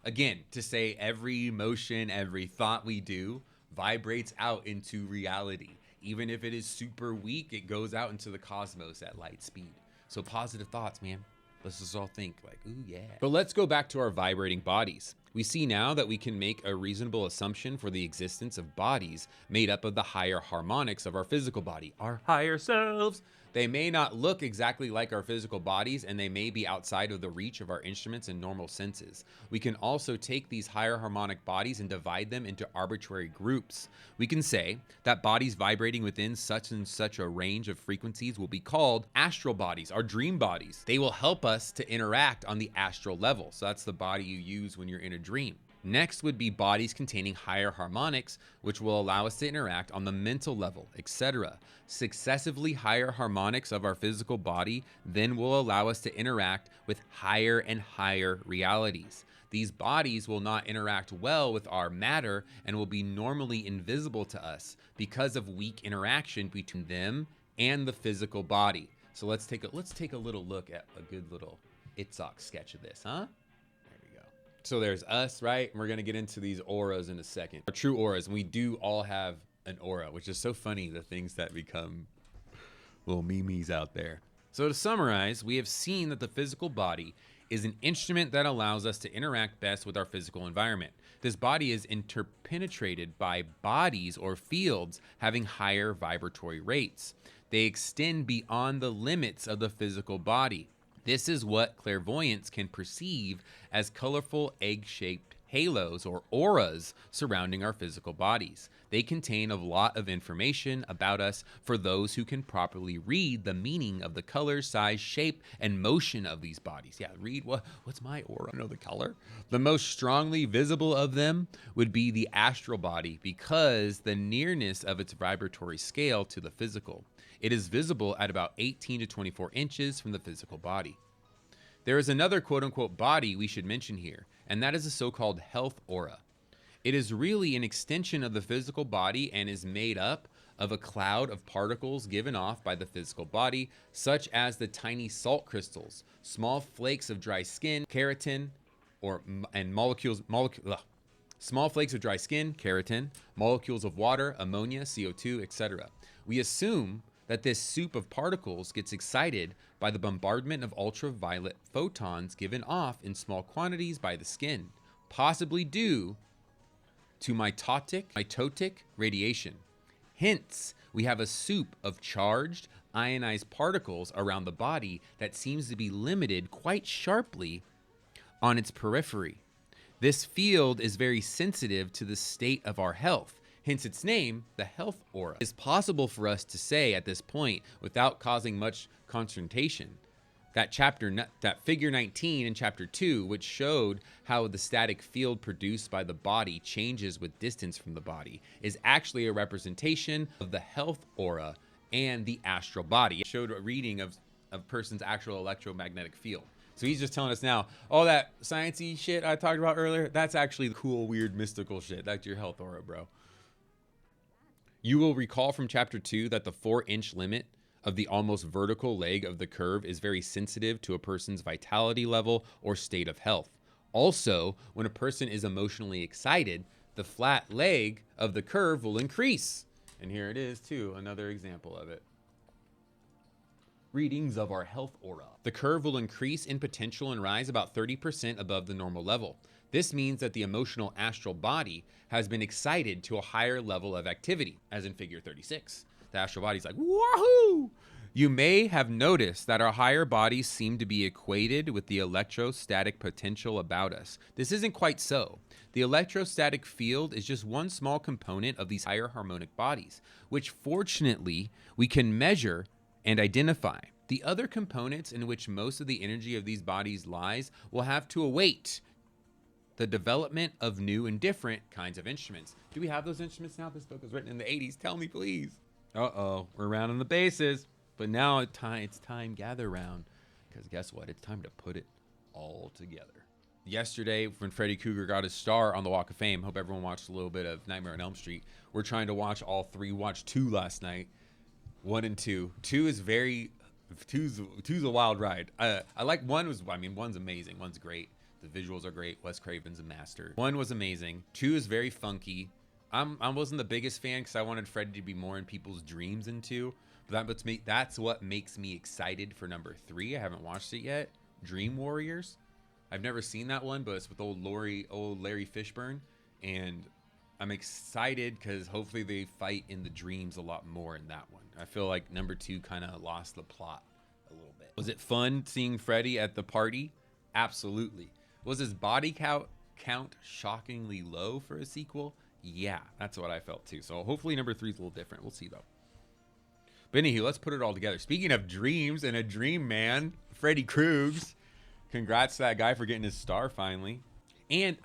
again, to say every emotion, every thought we do vibrates out into reality. Even if it is super weak, it goes out into the cosmos at light speed. So positive thoughts, man. Let's just all think like, ooh, yeah. But let's go back to our vibrating bodies. We see now that we can make a reasonable assumption for the existence of bodies made up of the higher harmonics of our physical body, our higher selves. They may not look exactly like our physical bodies, and they may be outside of the reach of our instruments and normal senses. We can also take these higher harmonic bodies and divide them into arbitrary groups. We can say that bodies vibrating within such and such a range of frequencies will be called astral bodies, our dream bodies. They will help us to interact on the astral level. So that's the body you use when you're in a dream. Next would be bodies containing higher harmonics, which will allow us to interact on the mental level, etc. Successively higher harmonics of our physical body then will allow us to interact with higher and higher realities. These bodies will not interact well with our matter and will be normally invisible to us because of weak interaction between them and the physical body. So let's take a little look at a good little Itzhak sketch of this, huh? So there's us, right? And we're going to get into these auras in a second. Our true auras, and we do all have an aura, which is so funny, the things that become little memes out there. So to summarize, we have seen that the physical body is an instrument that allows us to interact best with our physical environment. This body is interpenetrated by bodies or fields having higher vibratory rates. They extend beyond the limits of the physical body. This is what clairvoyants can perceive as colorful egg-shaped halos or auras surrounding our physical bodies. They contain a lot of information about us for those who can properly read the meaning of the color, size, shape, and motion of these bodies. Yeah, read what's my aura? I know the color. The most strongly visible of them would be the astral body because the nearness of its vibratory scale to the physical. It is visible at about 18 to 24 inches from the physical body. There is another quote-unquote body we should mention here, and that is a so-called health aura. It is really an extension of the physical body and is made up of a cloud of particles given off by the physical body, such as the tiny salt crystals, small flakes of dry skin, keratin, small flakes of dry skin, keratin, molecules of water, ammonia, CO2, etc. We assume that this soup of particles gets excited by the bombardment of ultraviolet photons given off in small quantities by the skin, possibly due to mitotic radiation. Hence, we have a soup of charged, ionized particles around the body that seems to be limited quite sharply on its periphery. This field is very sensitive to the state of our health, hence its name, the health aura. It is possible for us to say at this point, without causing much consternation, that figure 19 in chapter 2, which showed how the static field produced by the body changes with distance from the body, is actually a representation of the health aura and the astral body. It showed a reading of a person's actual electromagnetic field. So he's just telling us now, all that sciencey shit I talked about earlier, that's actually cool, weird, mystical shit. That's your health aura, bro. You will recall from chapter 2 that the 4-inch limit of the almost vertical leg of the curve is very sensitive to a person's vitality level or state of health. Also, when a person is emotionally excited, the flat leg of the curve will increase. And here it is too, another example of it. Readings of our health aura. The curve will increase in potential and rise about 30% above the normal level. This means that the emotional astral body has been excited to a higher level of activity, as in figure 36. The astral body's like, wahoo! You may have noticed that our higher bodies seem to be equated with the electrostatic potential about us. This isn't quite so. The electrostatic field is just one small component of these higher harmonic bodies, which fortunately we can measure and identify. The other components in which most of the energy of these bodies lies will have to await the development of new and different kinds of instruments. Do we have those instruments now? This book was written in the 80s. Tell me, please. Uh-oh, we're rounding the bases. But now it's time, gather round. Because guess what? It's time to put it all together. Yesterday, when Freddy Krueger got his star on the Walk of Fame, hope everyone watched a little bit of Nightmare on Elm Street. We're trying to watch all three. We watched 2 last night. 1 and 2. 2 is two's a wild ride. I like 1 one's amazing. 1's great. The visuals are great. Wes Craven's a master. 1 was amazing. 2 is very funky. I wasn't the biggest fan because I wanted Freddy to be more in people's dreams in 2. But that's what makes me excited for number 3. I haven't watched it yet. Dream Warriors. I've never seen that one, but it's with old Larry Fishburne. And I'm excited because hopefully they fight in the dreams a lot more in that one. I feel like number 2 kind of lost the plot a little bit. Was it fun seeing Freddy at the party? Absolutely. Was his body count shockingly low for a sequel? Yeah, that's what I felt too. So hopefully number 3 is a little different. We'll see though. But anywho, let's put it all together. Speaking of dreams and a dream man, Freddy Krueger. Congrats to that guy for getting his star finally. And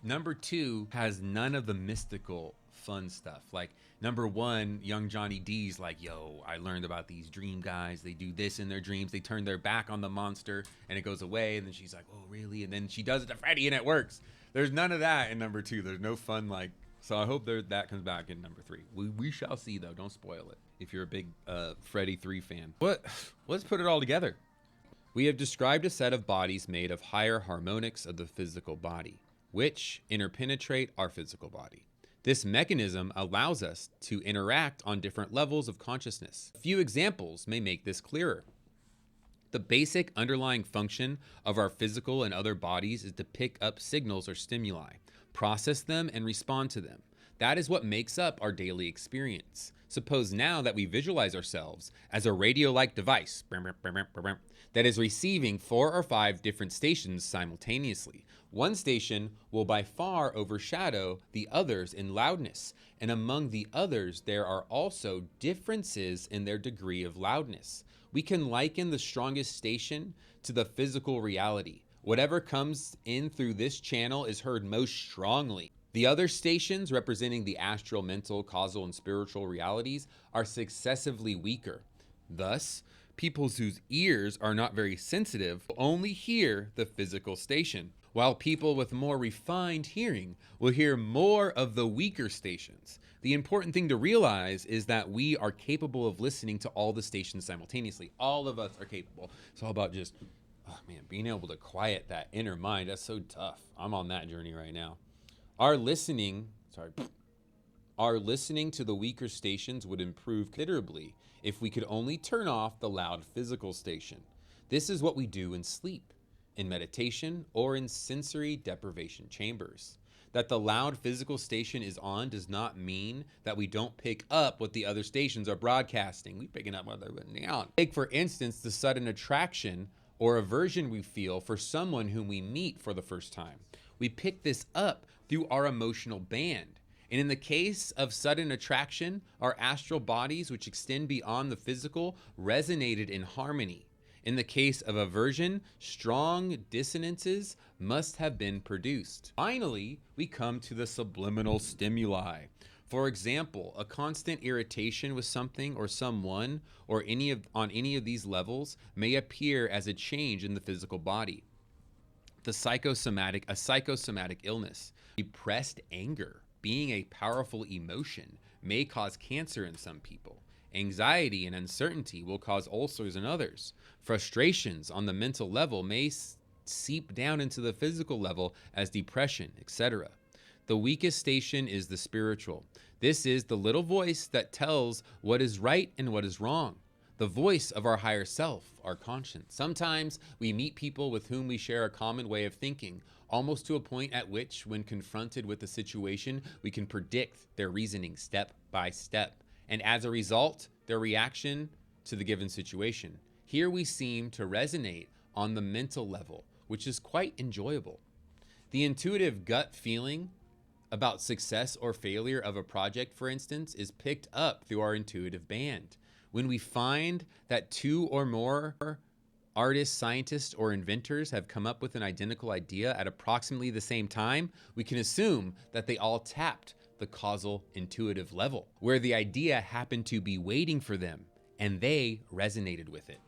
number 2 has none of the mystical fun stuff. Like number 1, young Johnny D's like, yo, I learned about these dream guys. They do this in their dreams. They turn their back on the monster and it goes away. And then she's like, oh, really? And then she does it to Freddy and it works. There's none of that in number 2. There's no fun like. So I hope that comes back in number 3. We shall see though. Don't spoil it if you're a big Freddy 3 fan. But let's put it all together. We have described a set of bodies made of higher harmonics of the physical body, which interpenetrate our physical body. This mechanism allows us to interact on different levels of consciousness. A few examples may make this clearer. The basic underlying function of our physical and other bodies is to pick up signals or stimuli, process them, and respond to them. That is what makes up our daily experience. Suppose now that we visualize ourselves as a radio-like device that is receiving 4 or 5 different stations simultaneously. One station will by far overshadow the others in loudness, and among the others there are also differences in their degree of loudness. We can liken the strongest station to the physical reality. Whatever comes in through this channel is heard most strongly. The other stations, representing the astral, mental, causal, and spiritual realities, are successively weaker. Thus, people whose ears are not very sensitive will only hear the physical station, while people with more refined hearing will hear more of the weaker stations. The important thing to realize is that we are capable of listening to all the stations simultaneously. All of us are capable. It's all about just, oh man, being able to quiet that inner mind. That's so tough. I'm on that journey right now. Our listening to the weaker stations would improve considerably if we could only turn off the loud physical station. This is what we do in sleep, in meditation, or in sensory deprivation chambers. That the loud physical station is on does not mean that we don't pick up what the other stations are broadcasting. We're picking up what they're putting down. Take, for instance, the sudden attraction or aversion we feel for someone whom we meet for the first time. We pick this up through our emotional band. And in the case of sudden attraction, our astral bodies, which extend beyond the physical, resonated in harmony. In the case of aversion, strong dissonances must have been produced. Finally, we come to the subliminal stimuli. For example, a constant irritation with something or someone or on any of these levels may appear as a change in the physical body. A psychosomatic illness. Repressed anger, being a powerful emotion, may cause cancer in some people. Anxiety and uncertainty will cause ulcers in others. Frustrations on the mental level may seep down into the physical level as depression, etc. The weakest station is the spiritual. This is the little voice that tells what is right and what is wrong. The voice of our higher self, our conscience. Sometimes we meet people with whom we share a common way of thinking, almost to a point at which, when confronted with a situation, we can predict their reasoning step by step, and as a result, their reaction to the given situation. Here we seem to resonate on the mental level, which is quite enjoyable. The intuitive gut feeling about success or failure of a project, for instance, is picked up through our intuitive band. When we find that 2 or more artists, scientists, or inventors have come up with an identical idea at approximately the same time, we can assume that they all tapped the causal intuitive level, where the idea happened to be waiting for them, and they resonated with it.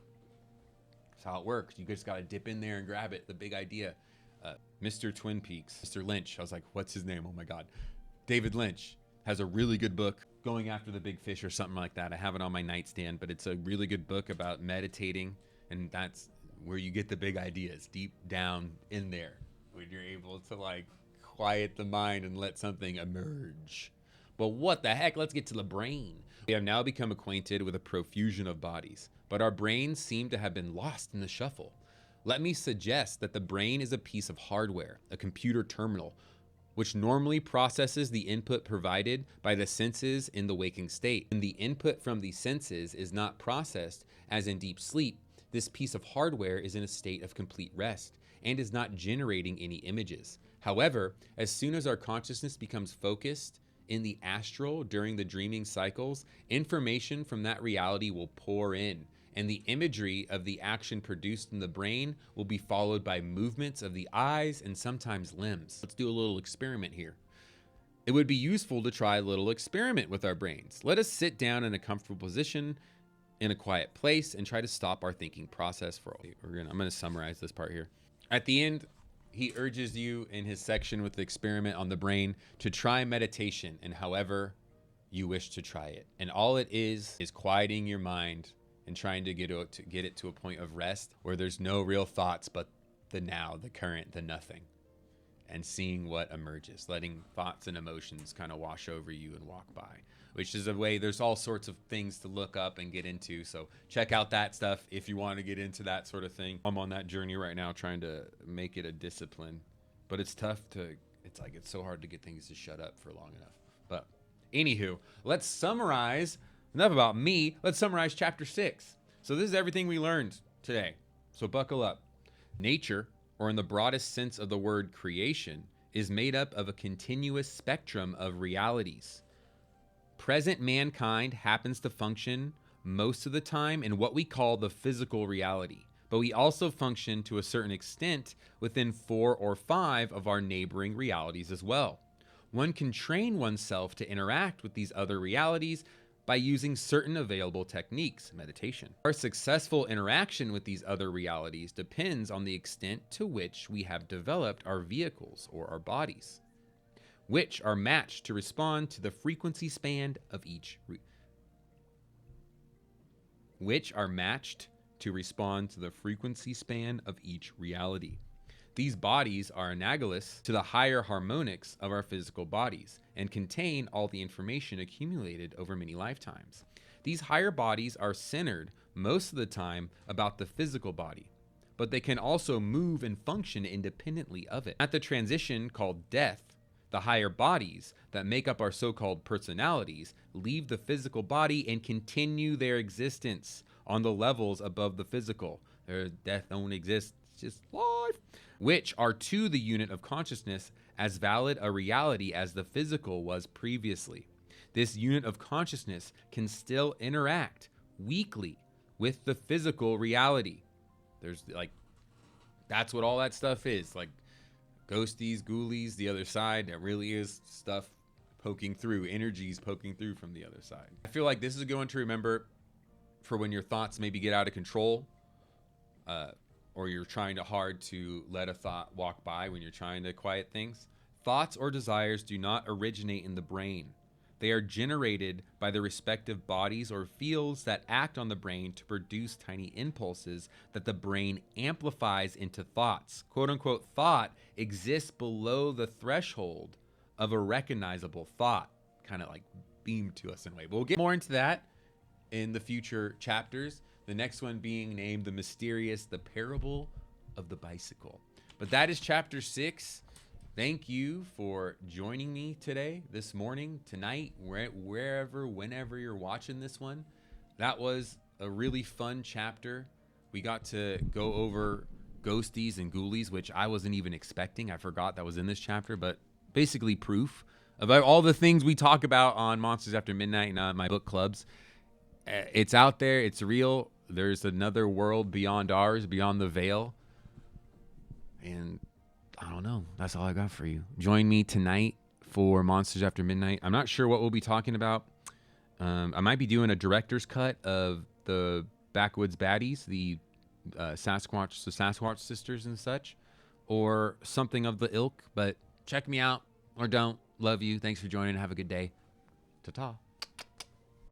That's how it works. You just got to dip in there and grab it, the big idea. Mr. Twin Peaks, Mr. Lynch, I was like, what's his name? Oh my God. David Lynch has a really good book, Going After the Big Fish or something like that. I have it on my nightstand, but it's a really good book about meditating, and that's where you get the big ideas, deep down in there, when you're able to like quiet the mind and let something emerge. But what the heck? Let's get to the brain. We have now become acquainted with a profusion of bodies, but our brains seem to have been lost in the shuffle. Let me suggest that the brain is a piece of hardware, a computer terminal, which normally processes the input provided by the senses in the waking state. When the input from the senses is not processed, as in deep sleep, this piece of hardware is in a state of complete rest and is not generating any images. However, as soon as our consciousness becomes focused in the astral during the dreaming cycles, information from that reality will pour in, and the imagery of the action produced in the brain will be followed by movements of the eyes and sometimes limbs. Let's do a little experiment here. It would be useful to try a little experiment with our brains. Let us sit down in a comfortable position in a quiet place and try to stop our thinking process for I'm going to summarize this part here. At the end, he urges you in his section with the experiment on the brain to try meditation and however you wish to try it. And all it is quieting your mind and trying to get it to a point of rest where there's no real thoughts but the now, the current, the nothing, and seeing what emerges, letting thoughts and emotions kind of wash over you and walk by, which is a way. There's all sorts of things to look up and get into, so check out that stuff if you want to get into that sort of thing. I'm on that journey right now trying to make it a discipline, but it's tough to, it's so hard to get things to shut up for long enough. But anywho, let's summarize. Enough about me. Let's summarize chapter 6. So this is everything we learned today. So buckle up. Nature, or in the broadest sense of the word creation, is made up of a continuous spectrum of realities. Present mankind happens to function most of the time in what we call the physical reality, but we also function to a certain extent within 4 or 5 of our neighboring realities as well. One can train oneself to interact with these other realities by using certain available techniques, meditation. Our successful interaction with these other realities depends on the extent to which we have developed our vehicles or our bodies, which are matched to respond to the frequency span of each reality. These bodies are analogous to the higher harmonics of our physical bodies and contain all the information accumulated over many lifetimes. These higher bodies are centered most of the time about the physical body, but they can also move and function independently of it. At the transition called death, the higher bodies that make up our so-called personalities leave the physical body and continue their existence on the levels above the physical. Death don't exist, it's just life. Which are to the unit of consciousness as valid a reality as the physical was previously. This unit of consciousness can still interact weakly with the physical reality. There's like, that's what all that stuff is. Like ghosties, ghoulies, the other side, that really is stuff poking through, energies poking through from the other side. I feel like this is a good one to remember for when your thoughts maybe get out of control, or you're trying hard to let a thought walk by when you're trying to quiet things. Thoughts or desires do not originate in the brain. They are generated by the respective bodies or fields that act on the brain to produce tiny impulses that the brain amplifies into thoughts. Quote unquote, thought exists below the threshold of a recognizable thought. Kind of like beamed to us in a way. But we'll get more into that in the future chapters. The next one being named the parable of the bicycle. But that is chapter 6. Thank you for joining me today, this morning, tonight, wherever, whenever you're watching this one. That was a really fun chapter. We got to go over ghosties and ghoulies, which I wasn't even expecting. I forgot that was in this chapter, but basically proof about all the things we talk about on Monsters After Midnight and my book clubs. It's out there. It's real. There's another world beyond ours, beyond the veil. And I don't know. That's all I got for you. Join me tonight for Monsters After Midnight. I'm not sure what we'll be talking about. I might be doing a director's cut of the Backwoods Baddies, the Sasquatch sisters and such, or something of the ilk. But check me out or don't. Love you. Thanks for joining. Have a good day. Ta-ta.